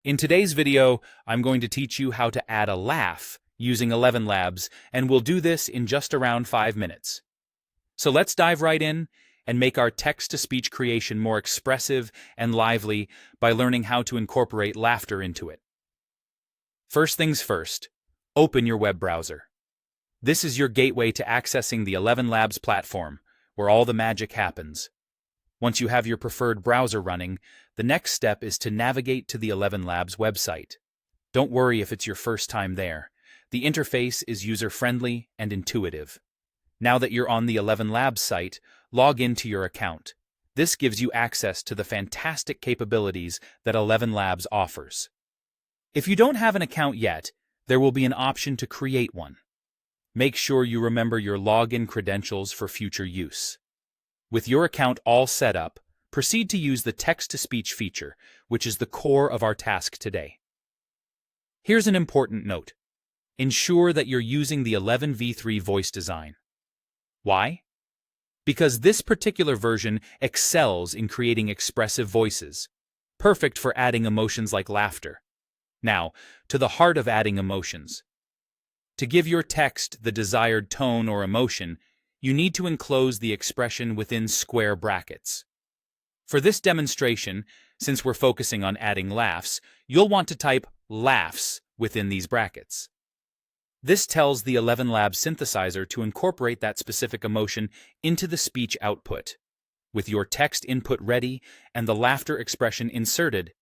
In today's video, I'm going to teach you how to add a laugh using ElevenLabs, and we'll do this in just around 5 minutes. So let's dive right in and make our text-to-speech creation more expressive and lively by learning how to incorporate laughter into it. First things first, open your web browser. This is your gateway to accessing the ElevenLabs platform, where all the magic happens. Once you have your preferred browser running, the next step is to navigate to the ElevenLabs website. Don't worry if it's your first time there. The interface is user-friendly and intuitive. Now that you're on the ElevenLabs site, log into your account. This gives you access to the fantastic capabilities that ElevenLabs offers. If you don't have an account yet, there will be an option to create one. Make sure you remember your login credentials for future use. With your account all set up, proceed to use the text-to-speech feature, which is the core of our task today. Here's an important note. Ensure that you're using the 11v3 voice design. Why? Because this particular version excels in creating expressive voices, perfect for adding emotions like laughter. Now, to the heart of adding emotions. To give your text the desired tone or emotion, you need to enclose the expression within square brackets. For this demonstration, since we're focusing on adding laughs, you'll want to type laughs within these brackets. This tells the ElevenLabs synthesizer to incorporate that specific emotion into the speech output. With your text input ready and the laughter expression inserted,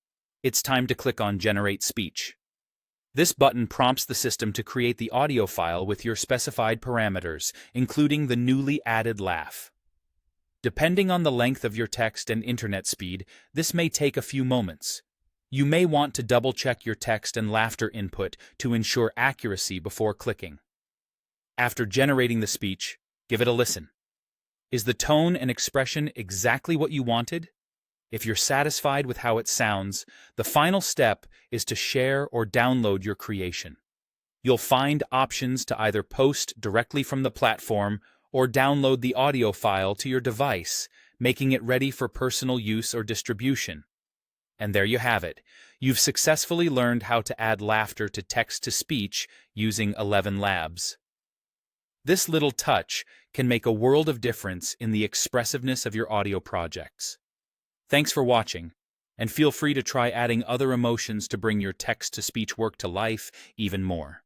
it's time to click on Generate Speech. This button prompts the system to create the audio file with your specified parameters, including the newly added laugh. Depending on the length of your text and internet speed, this may take a few moments. You may want to double-check your text and laughter input to ensure accuracy before clicking. After generating the speech, give it a listen. Is the tone and expression exactly what you wanted? If you're satisfied with how it sounds, the final step is to share or download your creation. You'll find options to either post directly from the platform or download the audio file to your device, making it ready for personal use or distribution. And there you have it. You've successfully learned how to add laughter to text-to-speech using ElevenLabs. This little touch can make a world of difference in the expressiveness of your audio projects. Thanks for watching, and feel free to try adding other emotions to bring your text-to-speech work to life even more.